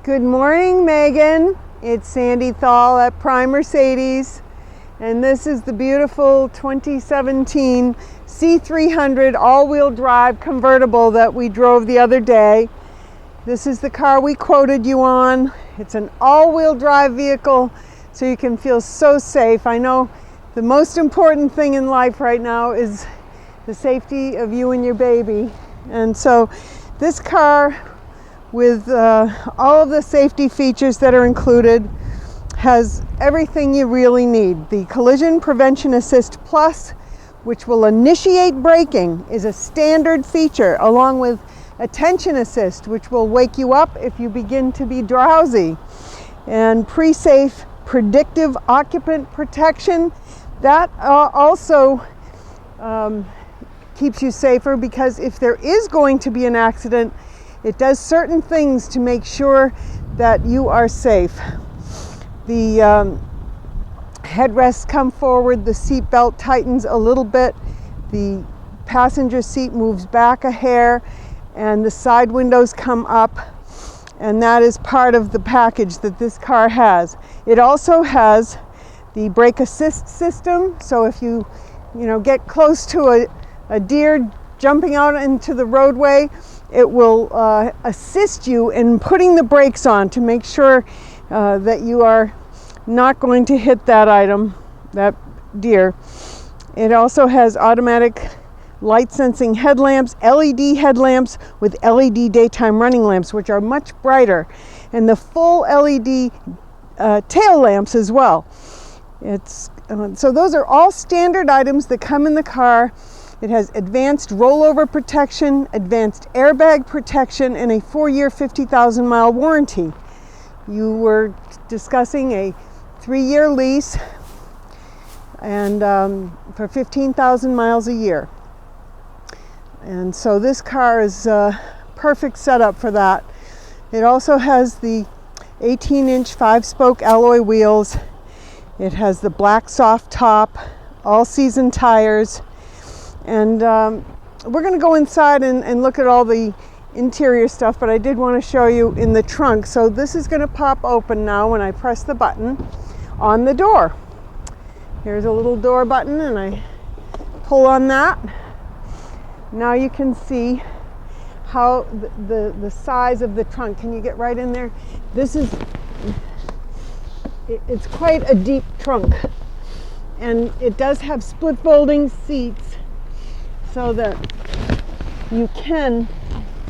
Good morning, Megan. It's Sandy Thal at Prime Mercedes, and this is the beautiful 2017 C300 all-wheel drive convertible that we drove the other day. This is the car we quoted you on. It's an all-wheel drive vehicle, so you can feel so safe. I know the most important thing in life right now is the safety of you and your baby, and so this car, with all of the safety features that are included, has everything you really need. The Collision Prevention Assist Plus, which will initiate braking, is a standard feature, along with Attention Assist, which will wake you up if you begin to be drowsy, and pre-safe predictive occupant protection. That also keeps you safer, because if there is going to be an accident, it does certain things to make sure that you are safe. The headrests come forward, the seat belt tightens a little bit, the passenger seat moves back a hair, and the side windows come up, and that is part of the package that this car has. It also has the brake assist system, so if you get close to a deer jumping out into the roadway, it will assist you in putting the brakes on to make sure that you are not going to hit that item, that deer. It also has automatic light sensing headlamps, LED headlamps with LED daytime running lamps, which are much brighter, and the full LED tail lamps as well. So those are all standard items that come in the car. It has advanced rollover protection, advanced airbag protection, and a 4-year, 50,000-mile warranty. You were discussing a 3-year lease and for 15,000 miles a year. And so this car is a perfect setup for that. It also has the 18-inch 5-spoke alloy wheels. It has the black soft top, all-season tires. And we're going to go inside and look at all the interior stuff, but I did want to show you in the trunk. So this is going to pop open now when I press the button on the door. Here's a little door button, and I pull on that. Now you can see how the size of the trunk. Can you get right in there? It's quite a deep trunk, and it does have split folding seats, so that you can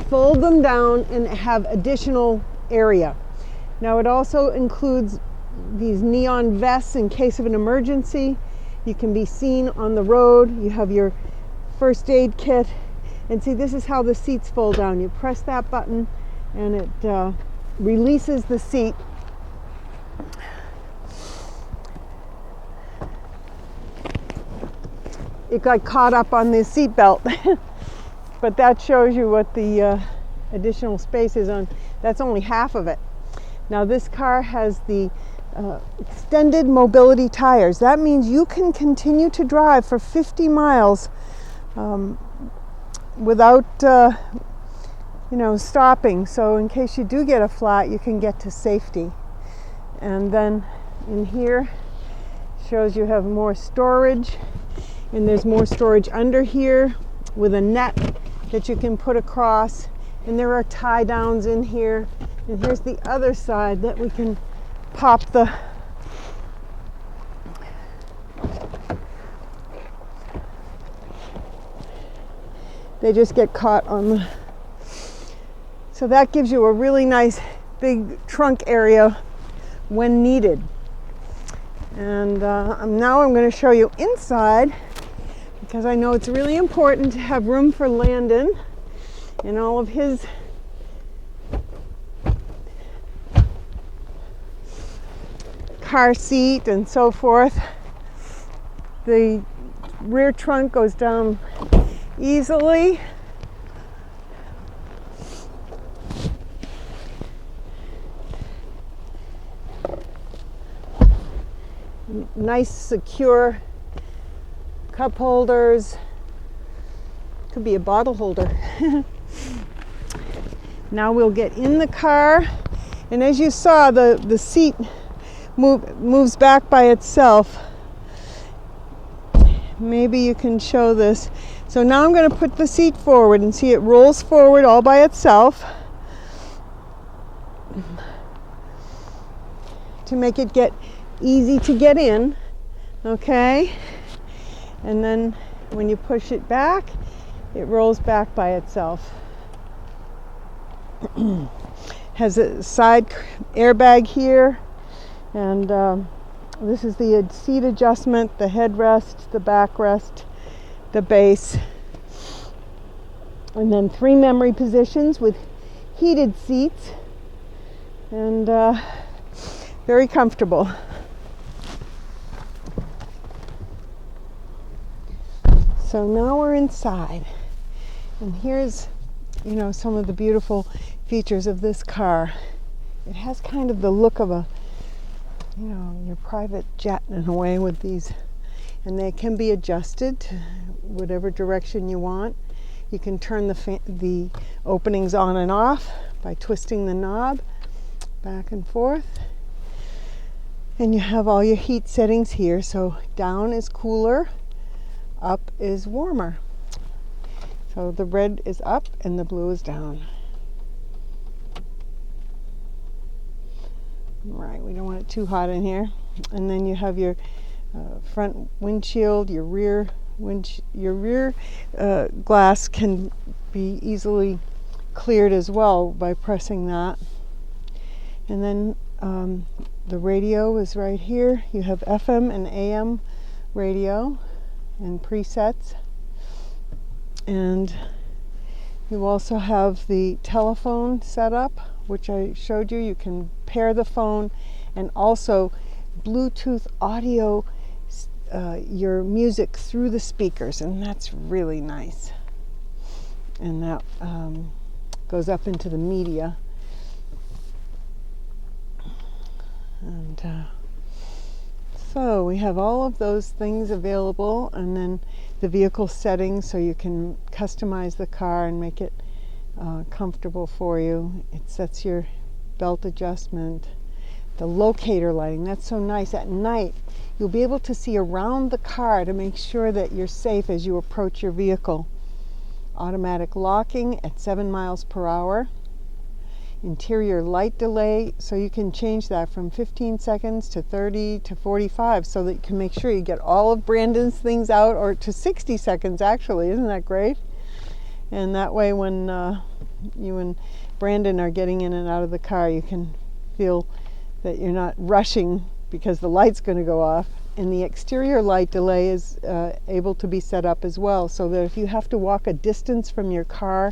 fold them down and have additional area. Now it also includes these neon vests in case of an emergency. You can be seen on the road. You have your first aid kit. And see, this is how the seats fold down. You press that button and it releases the seat. It got caught up on the seat belt, but that shows you what the additional space is on. That's only half of it. Now this car has the extended mobility tires. That means you can continue to drive for 50 miles without stopping. So in case you do get a flat, you can get to safety. And then in here shows you have more storage. And there's more storage under here with a net that you can put across. And there are tie downs in here. And here's the other side that we can pop the they just get caught on the, so that gives you a really nice big trunk area when needed. And now I'm going to show you inside, because I know it's really important to have room for Landon and all of his car seat and so forth. The rear trunk goes down easily. Nice, secure cup holders. Could be a bottle holder. Now we'll get in the car And as you saw, the seat moves back by itself. Maybe you can show this. So now I'm going to put the seat forward and see it rolls forward all by itself to make it get easy to get in. Okay? And then when you push it back, it rolls back by itself. Has a side airbag here, and this is the seat adjustment, the headrest, the backrest, the base, and then 3 memory positions with heated seats, and very comfortable. So now we're inside, and here's, you know, some of the beautiful features of this car. It has kind of the look of a, you know, your private jet in a way with these, and they can be adjusted to whatever direction you want. You can turn the openings on and off by twisting the knob back and forth. And you have all your heat settings here. So down is cooler, up is warmer. So the red is up and the blue is down. Right, we don't want it too hot in here. And then you have your front windshield, your rear glass can be easily cleared as well by pressing that. And then the radio is right here. You have FM and AM radio and presets. And you also have the telephone set up, which I showed you. You can pair the phone and also Bluetooth audio your music through the speakers, and that's really nice. And that goes up into the media. And so we have all of those things available, and then the vehicle settings, so you can customize the car and make it comfortable for you. It sets your belt adjustment. The locator lighting, that's so nice. At night, you'll be able to see around the car to make sure that you're safe as you approach your vehicle. Automatic locking at 7 miles per hour. Interior light delay, so you can change that from 15 seconds to 30 to 45, so that you can make sure you get all of Brandon's things out, or to 60 seconds actually. Isn't that great? And that way when you and Brandon are getting in and out of the car, you can feel that you're not rushing because the light's going to go off. And the exterior light delay is able to be set up as well, so that if you have to walk a distance from your car,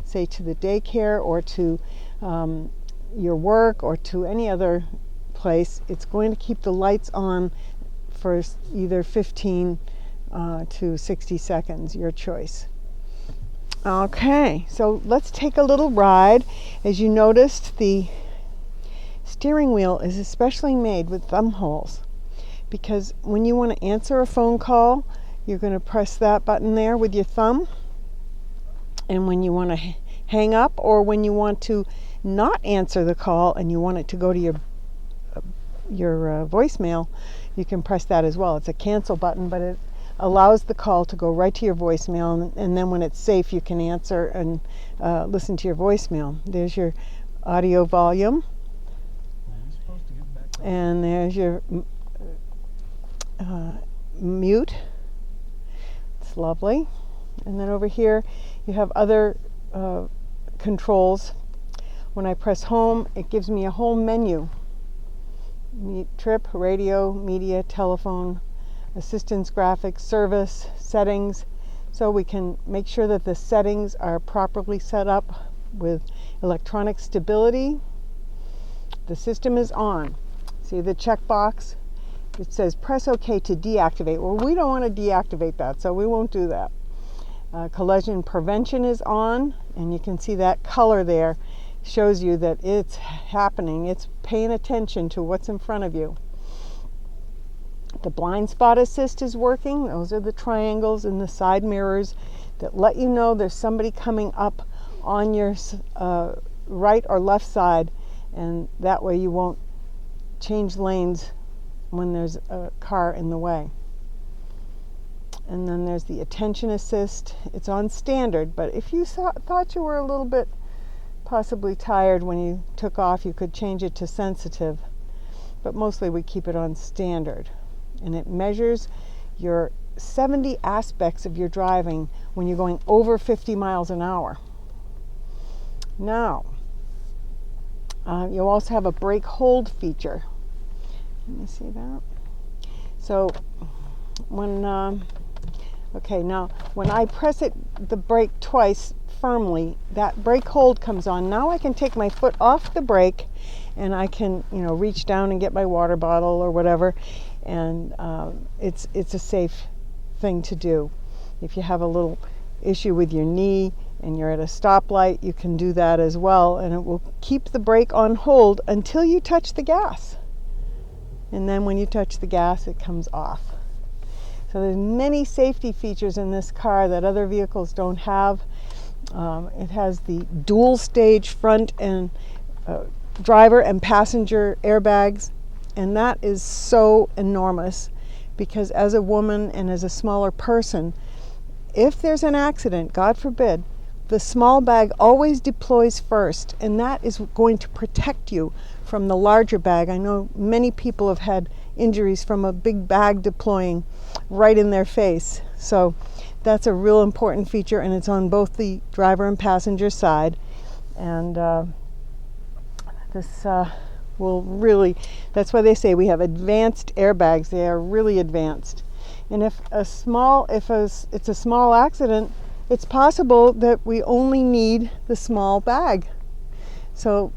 say to the daycare or to your work or to any other place, it's going to keep the lights on for either 15 to 60 seconds, your choice. Okay, so let's take a little ride. As you noticed, the steering wheel is especially made with thumb holes, because when you want to answer a phone call, you're going to press that button there with your thumb, and when you want to hang up, or when you want to not answer the call and you want it to go to your voicemail, you can press that as well. It's a cancel button, but it allows the call to go right to your voicemail, and then when it's safe, you can answer and listen to your voicemail. There's your audio volume, and there's your mute. It's lovely. And then over here you have other controls. When I press home, it gives me a whole menu: trip, radio, media, telephone, assistance, graphics, service, settings. So we can make sure that the settings are properly set up with electronic stability. The system is on. See the checkbox? It says press OK to deactivate. Well, we don't want to deactivate that, so we won't do that. Collision prevention is on, and you can see that color there shows you that it's happening. It's paying attention to what's in front of you. The blind spot assist is working. Those are the triangles in the side mirrors that let you know there's somebody coming up on your right or left side, and that way you won't change lanes when there's a car in the way. And then there's the attention assist. It's on standard, but if you thought you were a little bit possibly tired when you took off, you could change it to sensitive, but mostly we keep it on standard. And it measures your 70 aspects of your driving when you're going over 50 miles an hour. Now, you'll also have a brake hold feature. Let me see that. So when when I press the brake twice firmly, that brake hold comes on. Now I can take my foot off the brake, and I can, reach down and get my water bottle or whatever, and it's a safe thing to do. If you have a little issue with your knee and you're at a stoplight, you can do that as well, and it will keep the brake on hold until you touch the gas. And then when you touch the gas, it comes off. So there's many safety features in this car that other vehicles don't have. It has the dual stage front and driver and passenger airbags, and that is so enormous because as a woman and as a smaller person, if there's an accident, God forbid, the small bag always deploys first, and that is going to protect you from the larger bag. I know many people have had injuries from a big bag deploying right in their face. So that's a real important feature, and it's on both the driver and passenger side. And this will really, that's why they say we have advanced airbags. They are really advanced. And if it's a small accident, it's possible that we only need the small bag. So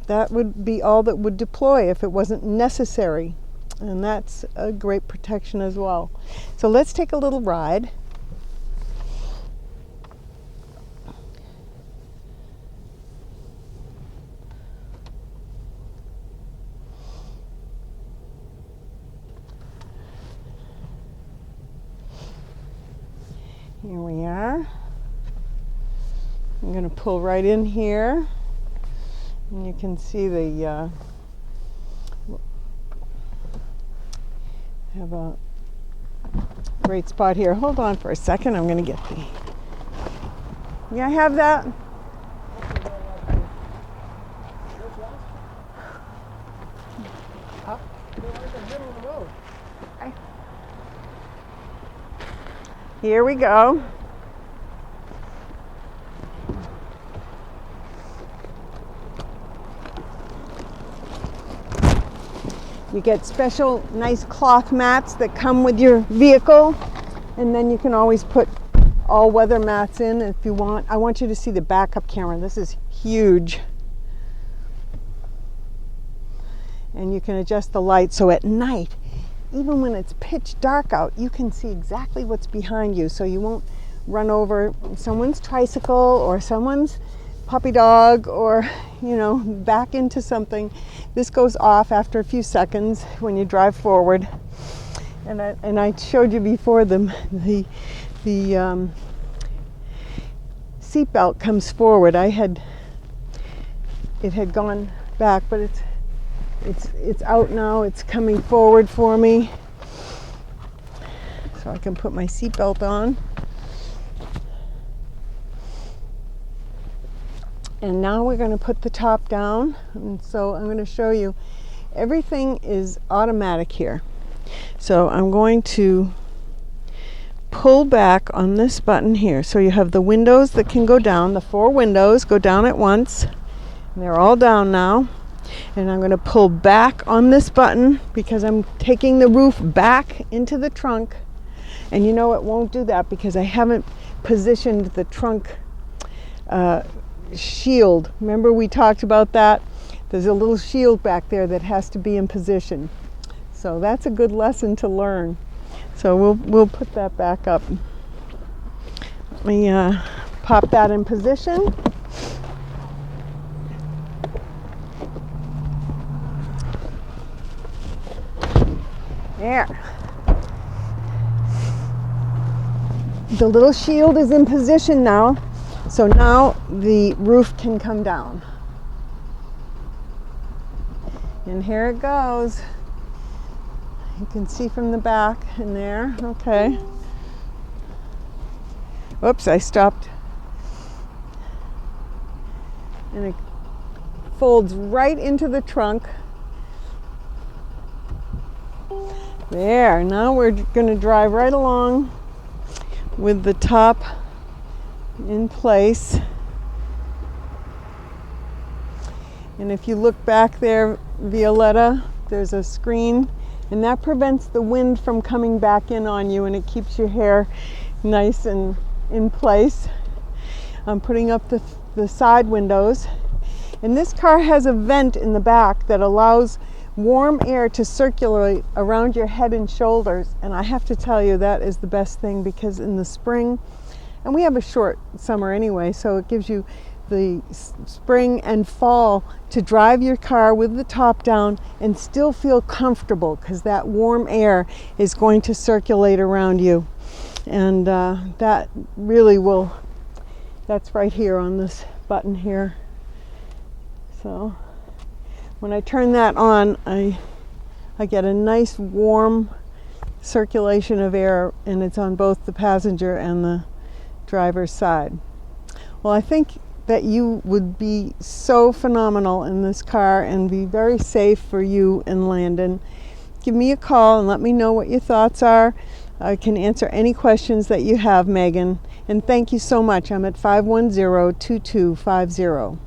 that would be all that would deploy if it wasn't necessary. And that's a great protection as well. So let's take a little ride. Here we are. I'm going to pull right in here, and you can see the have a great spot here. Hold on for a second. I'm going to get the. Yeah, I have that. Here we go. You get special nice cloth mats that come with your vehicle, and then you can always put all-weather mats in if you want. I want you to see the backup camera. This is huge. And you can adjust the light so at night, even when it's pitch dark out, you can see exactly what's behind you, so you won't run over someone's tricycle or someone's puppy dog or, back into something. This goes off after a few seconds when you drive forward. And I showed you before the seat belt comes forward. It had gone back, but it's out now. It's coming forward for me, so I can put my seatbelt on. And now we're going to put the top down, and so I'm going to show you everything is automatic here. So I'm going to pull back on this button here. So you have the windows that can go down. The 4 windows go down at once, and they're all down now. And I'm going to pull back on this button because I'm taking the roof back into the trunk. And it won't do that because I haven't positioned the trunk shield. Remember we talked about that? There's a little shield back there that has to be in position. So that's a good lesson to learn. So we'll put that back up. Let me pop that in position. There. The little shield is in position now, so now the roof can come down. And here it goes. You can see from the back in there. Okay. Whoops, I stopped. And it folds right into the trunk. There, now we're going to drive right along with the top in place. And if you look back there, Violetta, there's a screen, and that prevents the wind from coming back in on you, and it keeps your hair nice and in place. I'm putting up the side windows, and this car has a vent in the back that allows warm air to circulate around your head and shoulders, and I have to tell you that is the best thing, because in the spring, and we have a short summer anyway, so it gives you the spring and fall to drive your car with the top down and still feel comfortable, because that warm air is going to circulate around you. And that really will, that's right here on this button here. So when I turn that on, I get a nice warm circulation of air, and it's on both the passenger and the driver's side. Well, I think that you would be so phenomenal in this car and be very safe for you and Landon. Give me a call and let me know what your thoughts are. I can answer any questions that you have, Megan. And thank you so much. I'm at 510-2250.